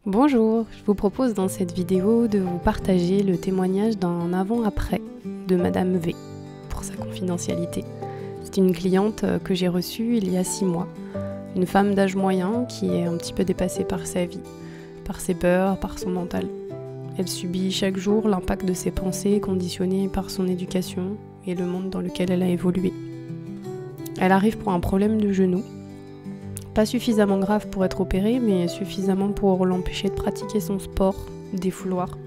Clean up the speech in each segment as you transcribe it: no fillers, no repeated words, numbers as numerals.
Bonjour, je vous propose dans cette vidéo de vous partager le témoignage d'un avant-après de Madame V, pour sa confidentialité. C'est une cliente que j'ai reçue il y a 6 mois, une femme d'âge moyen qui est un petit peu dépassée par sa vie, par ses peurs, par son mental. Elle subit chaque jour l'impact de ses pensées conditionnées par son éducation et le monde dans lequel elle a évolué. Elle arrive pour un problème de genou, pas suffisamment grave pour être opérée, mais suffisamment pour l'empêcher de pratiquer son sport, défouloir,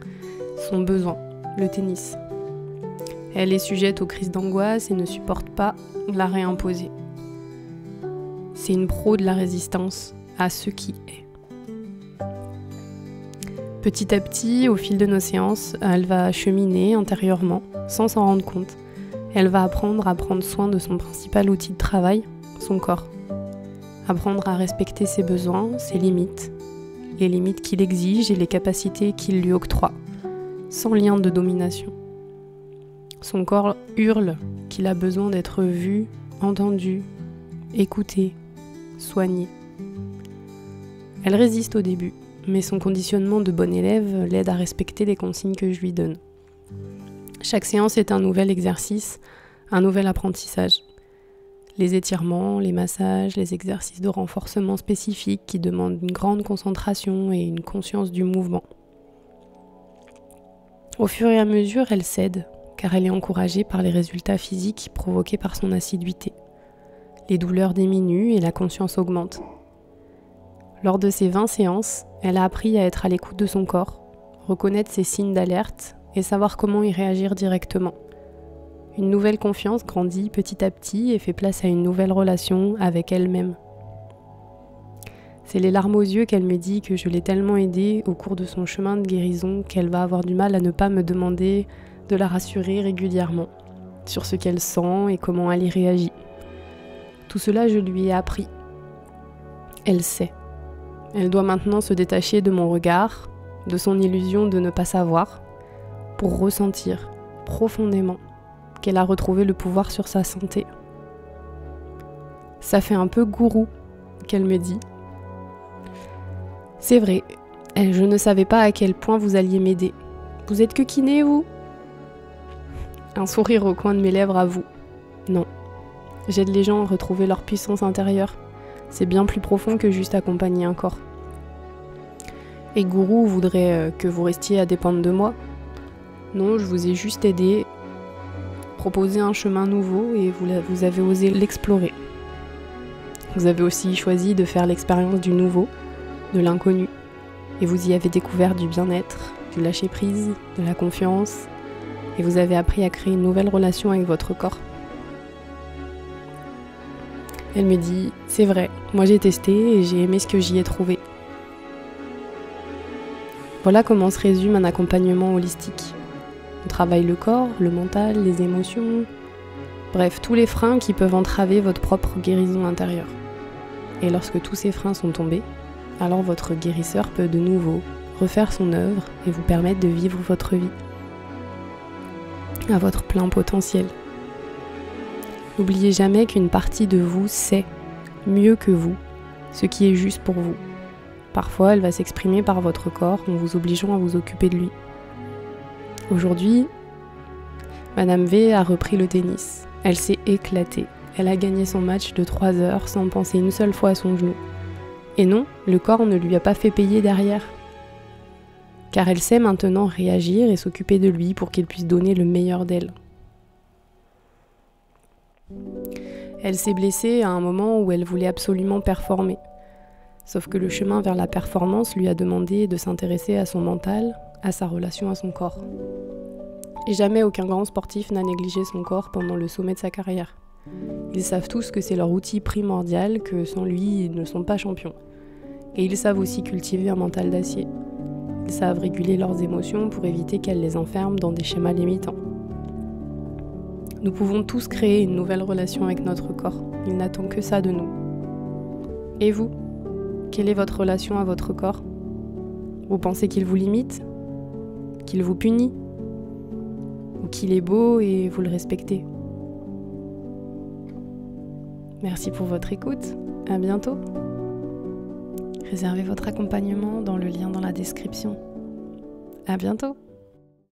son besoin, le tennis. Elle est sujette aux crises d'angoisse et ne supporte pas l'arrêt imposé. C'est une pro de la résistance à ce qui est. Petit à petit, au fil de nos séances, elle va cheminer intérieurement, sans s'en rendre compte. Elle va apprendre à prendre soin de son principal outil de travail, son corps. Apprendre à respecter ses besoins, ses limites, les limites qu'il exige et les capacités qu'il lui octroie, sans lien de domination. Son corps hurle qu'il a besoin d'être vu, entendu, écouté, soigné. Elle résiste au début, mais son conditionnement de bonne élève l'aide à respecter les consignes que je lui donne. Chaque séance est un nouvel exercice, un nouvel apprentissage. Les étirements, les massages, les exercices de renforcement spécifiques qui demandent une grande concentration et une conscience du mouvement. Au fur et à mesure, elle cède, car elle est encouragée par les résultats physiques provoqués par son assiduité. Les douleurs diminuent et la conscience augmente. Lors de ces 20 séances, elle a appris à être à l'écoute de son corps, reconnaître ses signes d'alerte et savoir comment y réagir directement. Une nouvelle confiance grandit petit à petit et fait place à une nouvelle relation avec elle-même. C'est les larmes aux yeux qu'elle me dit que je l'ai tellement aidée au cours de son chemin de guérison qu'elle va avoir du mal à ne pas me demander de la rassurer régulièrement sur ce qu'elle sent et comment elle y réagit. Tout cela, je lui ai appris. Elle sait. Elle doit maintenant se détacher de mon regard, de son illusion de ne pas savoir, pour ressentir profondément qu'elle a retrouvé le pouvoir sur sa santé. Ça fait un peu gourou qu'elle me dit. C'est vrai, je ne savais pas à quel point vous alliez m'aider. Vous êtes que kiné, vous ? Un sourire au coin de mes lèvres à vous. Non, j'aide les gens à retrouver leur puissance intérieure. C'est bien plus profond que juste accompagner un corps. Et gourou voudrait que vous restiez à dépendre de moi. Non, je vous ai juste aidé, proposé un chemin nouveau et vous avez osé l'explorer. Vous avez aussi choisi de faire l'expérience du nouveau, de l'inconnu. Et vous y avez découvert du bien-être, du lâcher-prise, de la confiance. Et vous avez appris à créer une nouvelle relation avec votre corps. Elle me dit, c'est vrai, moi j'ai testé et j'ai aimé ce que j'y ai trouvé. Voilà comment se résume un accompagnement holistique. On travaille le corps, le mental, les émotions, bref, tous les freins qui peuvent entraver votre propre guérison intérieure. Et lorsque tous ces freins sont tombés, alors votre guérisseur peut de nouveau refaire son œuvre et vous permettre de vivre votre vie à votre plein potentiel. N'oubliez jamais qu'une partie de vous sait, mieux que vous, ce qui est juste pour vous. Parfois, elle va s'exprimer par votre corps en vous obligeant à vous occuper de lui. Aujourd'hui, Madame V a repris le tennis. Elle s'est éclatée. Elle a gagné son match de 3 heures sans penser une seule fois à son genou. Et non, le corps ne lui a pas fait payer derrière. Car elle sait maintenant réagir et s'occuper de lui pour qu'il puisse donner le meilleur d'elle. Elle s'est blessée à un moment où elle voulait absolument performer. Sauf que le chemin vers la performance lui a demandé de s'intéresser à son mental, à sa relation à son corps. Et jamais aucun grand sportif n'a négligé son corps pendant le sommet de sa carrière. Ils savent tous que c'est leur outil primordial, que sans lui, ils ne sont pas champions. Et ils savent aussi cultiver un mental d'acier. Ils savent réguler leurs émotions pour éviter qu'elles les enferment dans des schémas limitants. Nous pouvons tous créer une nouvelle relation avec notre corps. Il n'attend que ça de nous. Et vous ? Quelle est votre relation à votre corps ? Vous pensez qu'il vous limite ? Qu'il vous punit ? Ou qu'il est beau et vous le respectez ? Merci pour votre écoute. À bientôt. Réservez votre accompagnement dans le lien dans la description. À bientôt!